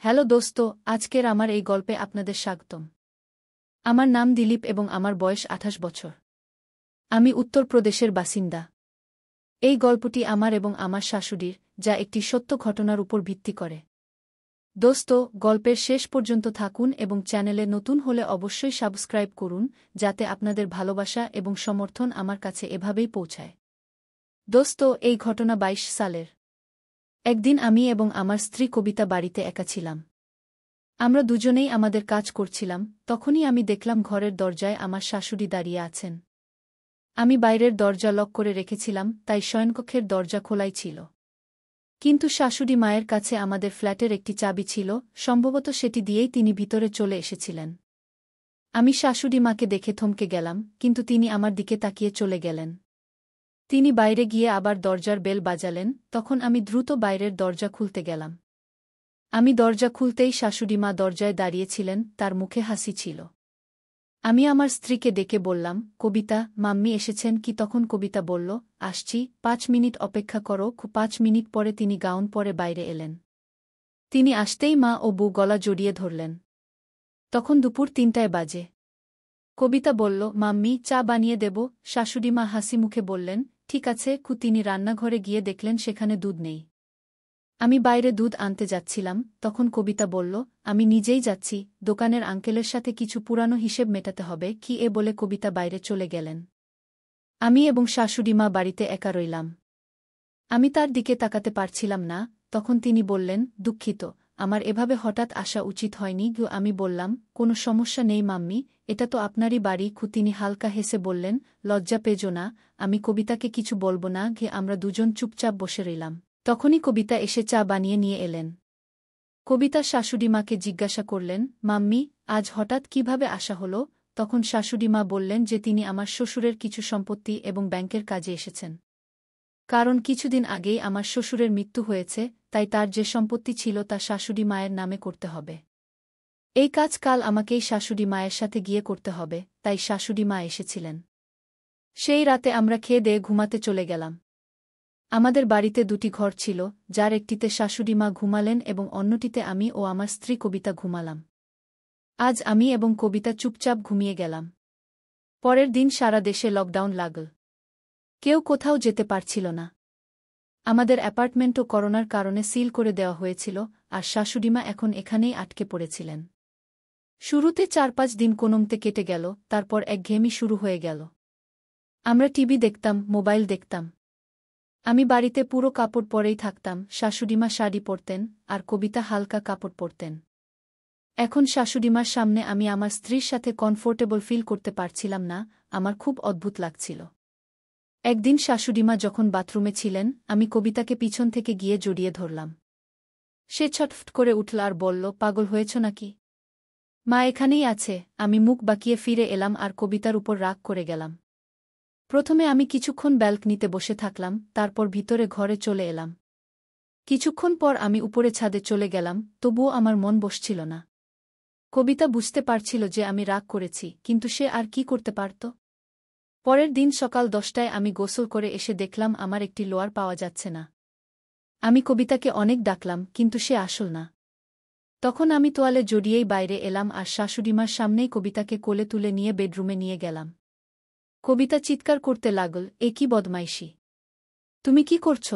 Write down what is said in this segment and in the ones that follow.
Hello দোস্ত, আজকের আমার এই গল্পে আপনাদের স্বাগতম। আমার নাম দিলীপ এবং আমার বয়স 28 বছর। আমি উত্তরপ্রদেশের বাসিন্দা। এই গল্পটি আমার এবং আমার শাশুড়ির, যা একটি সত্য ঘটনার উপর ভিত্তি করে। দোস্ত, গল্পের শেষ পর্যন্ত থাকুন এবং চ্যানেলে নতুন হলে অবশ্যই সাবস্ক্রাইব করুন, যাতে আপনাদের ভালোবাসা এবং সমর্থন আমার কাছে এভাবেই পৌঁছায়। দোস্ত, এই ঘটনা 22 সালের। একদিন আমি এবং আমার স্ত্রী কবিতা বাড়িতে একা ছিলাম। আমরা দুজনেই আমাদের কাজ করছিলাম, তখনই আমি দেখলাম ঘরের দরজায় আমার শাশুড়ি দাঁড়িয়ে আছেন। আমি বাইরের দরজা লক করে রেখেছিলাম, তাই শয়নকক্ষের দরজা খোলাই ছিল। কিন্তু শাশুড়ি মায়ের কাছে আমাদের ফ্ল্যাটের একটি চাবি ছিল, সম্ভবত সেটি দিয়েই তিনি ভিতরে চলে এসেছিলেন। আমি শাশুড়ি মাকে দেখে থমকে গেলাম, কিন্তু তিনি আমার দিকে তাকিয়ে চলে গেলেন। তিনি বাইরে গিয়ে আবার দরজার বেল বাজালেন, তখন আমি দ্রুত বাইরের দরজা খুলতে গেলাম। আমি দরজা খুলতেই শাশুড়িমা দরজায় দাঁড়িয়েছিলেন, তার মুখে হাসি ছিল। আমি আমার স্ত্রীকে ডেকে বললাম, কবিতা, মাম্মি এসেছেন কি? তখন কবিতা বলল, আসছি, 5 মিনিট অপেক্ষা করো। 5 মিনিট পরে তিনি গাউন পরে বাইরে এলেন। তিনি আসতেই মা ও বউ গলা জড়িয়ে ধরলেন। তখন দুপুর 3টায় বাজে। কবিতা বলল, মাম্মি, চা বানিয়ে দেব? শাশুড়িমা হাসি মুখে বললেন, ঠিক আছে। তিনি রান্নাঘরে গিয়ে দেখলেন সেখানে দুধ নেই। আমি বাইরে দুধ আনতে যাচ্ছিলাম, তখন কবিতা বলল, আমি নিজেই যাচ্ছি, দোকানের আঙ্কেলের সাথে কিছু পুরানো হিসেব মেটাতে হবে। কি এ বলে কবিতা বাইরে চলে গেলেন। আমি এবং শাশুড়িমা বাড়িতে একা রইলাম। আমি তার দিকে তাকাতে পারছিলাম না। তখন তিনি বললেন, দুঃখিত, আমার এভাবে হঠাৎ আসা উচিত হয়নি। আমি বললাম, কোনো সমস্যা নেই মাম্মি, এটা তো আপনারই বাড়ি। তিনি হালকা হেসে বললেন, লজ্জা পেজো না। আমি কবিতাকে কিছু বলবো না। আমরা দুজন চুপচাপ বসে রইলাম। তখনই কবিতা এসে চা বানিয়ে নিয়ে এলেন। কবিতা শাশুড়িমাকে জিজ্ঞাসা করলেন, মাম্মি, আজ হঠাৎ কিভাবে আসা হলো? তখন শাশুড়িমা বললেন যে তিনি আমার শ্বশুরের কিছু সম্পত্তি এবং ব্যাংকের কাজে এসেছেন। কারণ কিছুদিন আগেই আমার শ্বশুরের মৃত্যু হয়েছে, তাই তার যে সম্পত্তি ছিল তা শাশুড়ি মায়ের নামে করতে হবে। এই কাজ কাল আমাকেই শাশুড়ি মায়ের সাথে গিয়ে করতে হবে, তাই শাশুড়ি মা এসেছিলেন। সেই রাতে আমরা খেয়ে দেয়ে ঘুমাতে চলে গেলাম। আমাদের বাড়িতে 2টি ঘর ছিল, যার একটিতে শাশুড়িমা ঘুমালেন এবং অন্যটিতে আমি ও আমার স্ত্রী কবিতা ঘুমালাম। আজ আমি এবং কবিতা চুপচাপ ঘুমিয়ে গেলাম। পরের দিন সারা দেশে লকডাউন লাগল। কেউ কোথাও যেতে পারছিল না। আমাদের অ্যাপার্টমেন্টও করোনার কারণে সিল করে দেওয়া হয়েছিল, আর শাশুড়িমা এখন এখানেই আটকে পড়েছিলেন। শুরুতে 4-5 দিন কোনোমতে কেটে গেল, তারপর একঘেয়েমি শুরু হয়ে গেল। আমরা টিভি দেখতাম, মোবাইল দেখতাম। আমি বাড়িতে পুরো কাপড় পরেই থাকতাম, শাশুড়িমা শাড়ি পরতেন, আর কবিতা হালকা কাপড় পরতেন। এখন শাশুড়িমার সামনে আমি আমার স্ত্রীর সাথে কমফোর্টেবল ফিল করতে পারছিলাম না, আমার খুব অদ্ভুত লাগছিল। একদিন শাশুড়িমা যখন বাথরুমে ছিলেন, আমি কবিতাকে পিছন থেকে গিয়ে জড়িয়ে ধরলাম। সে ছটফট করে উঠল আর বলল, পাগল হয়েছ নাকি? মা এখানেই আছে। আমি মুখ বাঁকিয়ে ফিরে এলাম আর কবিতার উপর রাগ করে গেলাম। প্রথমে আমি কিছুক্ষণ ব্যালকনিতে বসে থাকলাম, তারপর ভিতরে ঘরে চলে এলাম। কিছুক্ষণ পর আমি উপরে ছাদে চলে গেলাম, তবুও আমার মন বসছিল না। কবিতা বুঝতে পারছিল যে আমি রাগ করেছি, কিন্তু সে আর কি করতে পারত? পরের দিন সকাল 10টায় আমি গোসল করে এসে দেখলাম আমার একটি লোয়ার পাওয়া যাচ্ছে না। আমি কবিতাকে অনেক ডাকলাম, কিন্তু সে আসল না। তখন আমি তোয়ালে জড়িয়েই বাইরে এলাম আর শাশুড়িমার সামনেই কবিতাকে কোলে তুলে নিয়ে বেডরুমে নিয়ে গেলাম। কবিতা চিৎকার করতে লাগল, এ কি বদমাইশি! তুমি কি করছ?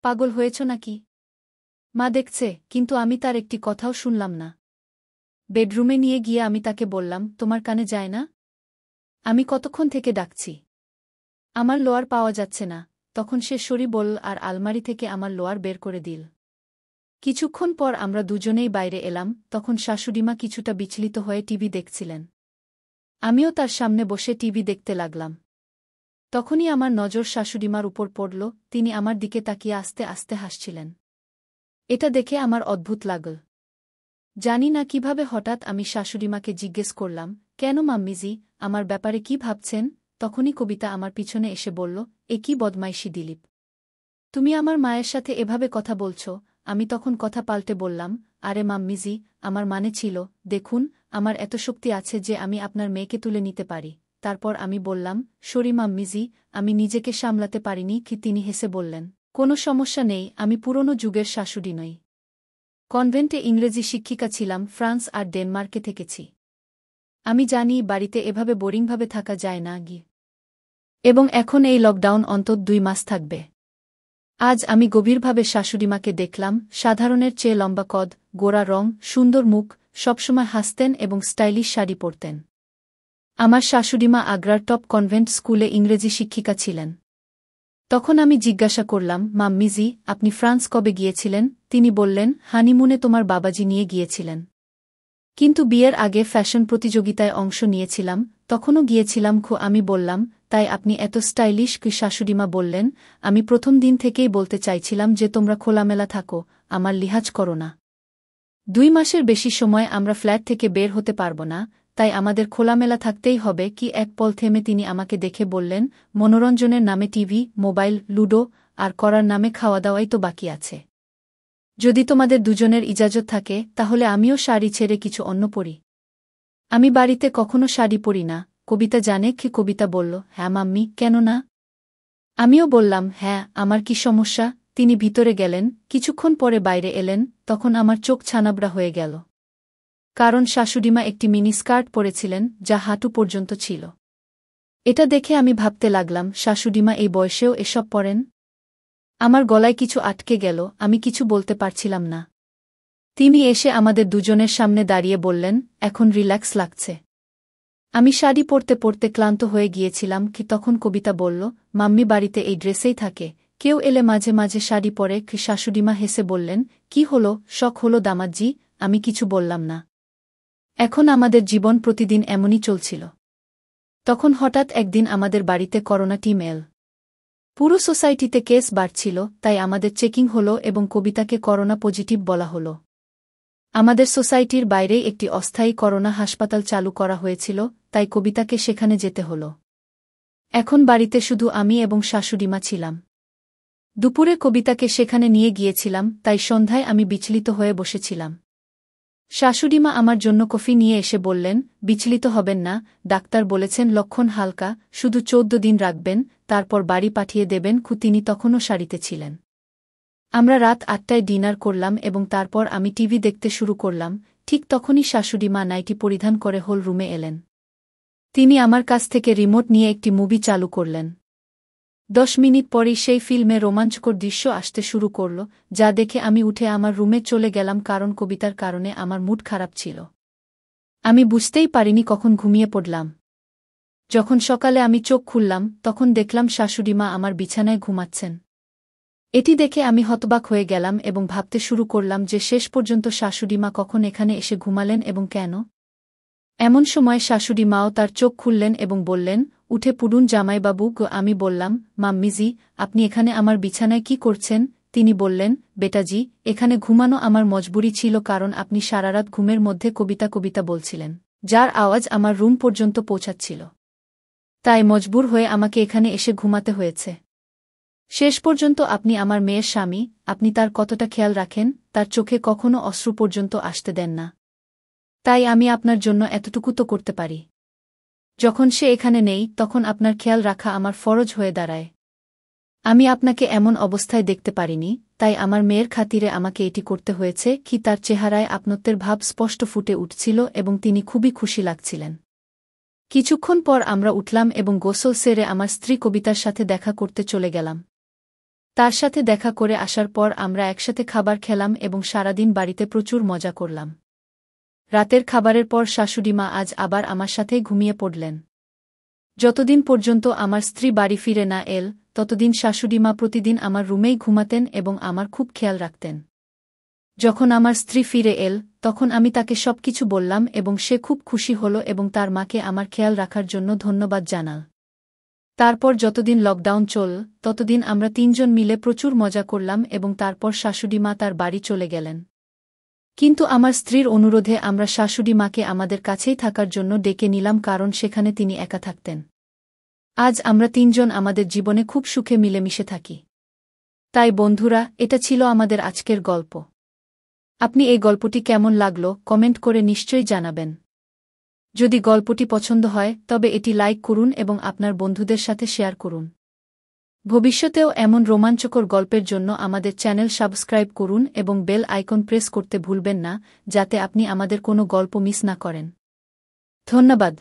পাগল হয়েছ নাকি? মা দেখছে, কিন্তু আমি তার একটি কথাও শুনলাম না। বেডরুমে নিয়ে গিয়ে আমি তাকে বললাম, তোমার কানে যায় না? আমি কতক্ষণ থেকে ডাকছি। আমার লোয়ার পাওয়া যাচ্ছে না। তখন সে সরি বলল আর আলমারি থেকে আমার লোয়ার বের করে দিল। কিছুক্ষণ পর আমরা দুজনেই বাইরে এলাম, তখন শাশুড়িমা কিছুটা বিচলিত হয়ে টিভি দেখছিলেন। আমিও তার সামনে বসে টিভি দেখতে লাগলাম। তখনই আমার নজর শাশুড়িমার উপর পড়ল, তিনি আমার দিকে তাকিয়ে আস্তে আস্তে হাসছিলেন। এটা দেখে আমার অদ্ভুত লাগল। জানি না কিভাবে হঠাৎ আমি শাশুড়িমাকে জিজ্ঞেস করলাম, কেন মাম্মিজি, আমার ব্যাপারে কি ভাবছেন? তখনই কবিতা আমার পিছনে এসে বলল, এ কি বদমাইশি দিলীপ! তুমি আমার মায়ের সাথে এভাবে কথা বলছ। আমি তখন কথা পাল্টে বললাম, আরে মাম্মিজি, আমার মানে ছিল, দেখুন, আমার এত শক্তি আছে যে আমি আপনার মেয়েকে তুলে নিতে পারি। তারপর আমি বললাম, সরি মাম্মিজি, আমি নিজেকে সামলাতে পারিনি। তিনি হেসে বললেন, কোনো সমস্যা নেই, আমি পুরনো যুগের শাশুড়ি নই। কনভেন্টে ইংরেজি শিক্ষিকা ছিলাম, ফ্রান্স আর ডেনমার্কে থেকেছি। আমি জানি বাড়িতে এভাবে বোরিংভাবে থাকা যায় না গিয়ে। এবং এখন এই লকডাউন অন্তত 2 মাস থাকবে। আজ আমি গভীরভাবে শাশুড়িমাকে দেখলাম, সাধারণের চেয়ে লম্বা কদ, গোরা রং, সুন্দর মুখ, সবসময় হাসতেন এবং স্টাইলিশ শাড়ি পরতেন। আমার শাশুড়িমা আগ্রার টপ কনভেন্ট স্কুলে ইংরেজি শিক্ষিকা ছিলেন। তখন আমি জিজ্ঞাসা করলাম, মাম্মিজি, আপনি ফ্রান্স কবে গিয়েছিলেন? তিনি বললেন, হানিমুনে তোমার বাবাজি নিয়ে গিয়েছিলেন। কিন্তু বিয়ের আগে ফ্যাশন প্রতিযোগিতায় অংশ নিয়েছিলাম, তখনও গিয়েছিলাম। আমি বললাম, তাই আপনি এত স্টাইলিশ কি? শাশুড়িমা বললেন, আমি প্রথম দিন থেকেই বলতে চাইছিলাম যে তোমরা খোলামেলা থাকো, আমার লিহাজ করো না। 2 মাসের বেশি সময় আমরা ফ্ল্যাট থেকে বের হতে পারব না, তাই আমাদের খোলামেলা থাকতেই হবে। কি এক পল থেমে তিনি আমাকে দেখে বললেন, মনোরঞ্জনের নামে টিভি, মোবাইল, লুডো আর করার নামে খাওয়া দাওয়াই তো বাকি আছে। যদি তোমাদের দুজনের ইজাজত থাকে তাহলে আমিও শাড়ি ছেড়ে কিছু অন্য পরি। আমি বাড়িতে কখনো শাড়ি পরি না। কবিতা জানে কি? কবিতা বলল, হ্যাঁ মাম্মি, কেন না? আমিও বললাম, হ্যাঁ, আমার কি সমস্যা? তিনি ভিতরে গেলেন, কিছুক্ষণ পরে বাইরে এলেন, তখন আমার চোখ ছানাবড়া হয়ে গেল। কারণ শাশুড়িমা একটি মিনি স্কার্ট পরেছিলেন, যা হাঁটু পর্যন্ত ছিল। এটা দেখে আমি ভাবতে লাগলাম, শাশুড়িমা এই বয়সেও এসব পরেন? আমার গলায় কিছু আটকে গেল, আমি কিছু বলতে পারছিলাম না। তিনি এসে আমাদের দুজনের সামনে দাঁড়িয়ে বললেন, এখন রিল্যাক্স লাগছে? আমি শাড়ি পরতে পরতে ক্লান্ত হয়ে গিয়েছিলাম। তখন কবিতা বলল, মাম্মি বাড়িতে এই ড্রেসেই থাকে, কেউ এলে মাঝে মাঝে শাড়ি পরে। শাশুড়িমা হেসে বললেন, কি হলো, শখ হলো দামাজ্জি? আমি কিছু বললাম না। এখন আমাদের জীবন প্রতিদিন এমনই চলছিল। তখন হঠাৎ একদিন আমাদের বাড়িতে করোনা টিম এল। পুরো সোসাইটিতে কেস বাড়ছিল, তাই আমাদের চেকিং হলো এবং কবিতাকে করোনা পজিটিভ বলা হলো। আমাদের সোসাইটির বাইরেই একটি অস্থায়ী করোনা হাসপাতাল চালু করা হয়েছিল, তাই কবিতাকে সেখানে যেতে হলো। এখন বাড়িতে শুধু আমি এবং শাশুড়িমা ছিলাম। দুপুরে কবিতাকে সেখানে নিয়ে গিয়েছিলাম, তাই সন্ধ্যায় আমি বিচলিত হয়ে বসেছিলাম। শাশুড়িমা আমার জন্য কফি নিয়ে এসে বললেন, বিচলিত হবেন না, ডাক্তার বলেছেন লক্ষণ হালকা, শুধু 14 দিন রাখবেন, তারপর বাড়ি পাঠিয়ে দেবেন। তিনি তখনও শাড়িতে ছিলেন। আমরা রাত 8টায় ডিনার করলাম এবং তারপর আমি টিভি দেখতে শুরু করলাম। ঠিক তখনই শাশুড়িমা নাইটি পরিধান করে হল রুমে এলেন। তিনি আমার কাছ থেকে রিমোট নিয়ে একটি মুভি চালু করলেন। 10 মিনিট পরেই সেই ফিল্মে রোমাঞ্চকর দৃশ্য আসতে শুরু করল, যা দেখে আমি উঠে আমার রুমে চলে গেলাম, কারণ কবিতার কারণে আমার মুড খারাপ ছিল। আমি বুঝতেই পারিনি কখন ঘুমিয়ে পড়লাম। যখন সকালে আমি চোখ খুললাম, তখন দেখলাম শাশুড়িমা আমার বিছানায় ঘুমাচ্ছেন। এটি দেখে আমি হতবাক হয়ে গেলাম এবং ভাবতে শুরু করলাম যে শেষ পর্যন্ত শাশুড়িমা কখন এখানে এসে ঘুমালেন এবং কেন। এমন সময় শাশুড়িমাও তার চোখ খুললেন এবং বললেন, উঠে পড়ুন জামাইবাবু। আমি বললাম, মাম্মিজি, আপনি এখানে আমার বিছানায় কি করছেন? তিনি বললেন, বেটাজি, এখানে ঘুমানো আমার মজবুরি ছিল, কারণ আপনি সারারাত ঘুমের মধ্যে কবিতা কবিতা বলছিলেন, যার আওয়াজ আমার রুম পর্যন্ত পৌঁছাচ্ছিল। তাই মজবুর হয়ে আমাকে এখানে এসে ঘুমাতে হয়েছে। শেষ পর্যন্ত আপনি আমার মেয়ের স্বামী, আপনি তার কতটা খেয়াল রাখেন, তার চোখে কখনো অশ্রু পর্যন্ত আসতে দেন না। তাই আমি আপনার জন্য এতটুকু তো করতে পারি। যখন সে এখানে নেই, তখন আপনার খেয়াল রাখা আমার ফরজ হয়ে দাঁড়ায়। আমি আপনাকে এমন অবস্থায় দেখতে পারিনি, তাই আমার মেয়ের খাতিরে আমাকে এটি করতে হয়েছে। তার চেহারায় আপনত্বের ভাব স্পষ্ট ফুটে উঠছিল এবং তিনি খুবই খুশি লাগছিলেন। কিছুক্ষণ পর আমরা উঠলাম এবং গোসল সেরে আমার স্ত্রী কবিতার সাথে দেখা করতে চলে গেলাম। তার সাথে দেখা করে আসার পর আমরা একসাথে খাবার খেলাম এবং সারাদিন বাড়িতে প্রচুর মজা করলাম। রাতের খাবারের পর শাশুড়িমা আজ আবার আমার সাথেই ঘুমিয়ে পড়লেন। যতদিন পর্যন্ত আমার স্ত্রী বাড়ি ফিরে না এল, ততদিন শাশুড়িমা প্রতিদিন আমার রুমেই ঘুমাতেন এবং আমার খুব খেয়াল রাখতেন। যখন আমার স্ত্রী ফিরে এল, তখন আমি তাকে সবকিছু বললাম এবং সে খুব খুশি হল এবং তার মাকে আমার খেয়াল রাখার জন্য ধন্যবাদ জানাল। তারপর যতদিন লকডাউন চল, ততদিন আমরা 3 জন মিলে প্রচুর মজা করলাম এবং তারপর শাশুড়িমা তার বাড়ি চলে গেলেন। কিন্তু আমার স্ত্রীর অনুরোধে আমরা শাশুড়িমাকে আমাদের কাছেই থাকার জন্য ডেকে নিলাম, কারণ সেখানে তিনি একা থাকতেন। আজ আমরা 3 জন আমাদের জীবনে খুব সুখে মিলেমিশে থাকি। তাই বন্ধুরা, এটা ছিল আমাদের আজকের গল্প। আপনি এই গল্পটি কেমন লাগলো কমেন্ট করে নিশ্চয়ই জানাবেন। যদি গল্পটি পছন্দ হয় তবে এটি লাইক করুন এবং আপনার বন্ধুদের সাথে শেয়ার করুন। ভবিষ্যতেও এমন রোমাঞ্চকর গল্পের জন্য আমাদের চ্যানেল সাবস্ক্রাইব করুন এবং বেল আইকন প্রেস করতে ভুলবেন না যাতে আপনি আমাদের কোনো গল্প মিস না করেন। ধন্যবাদ।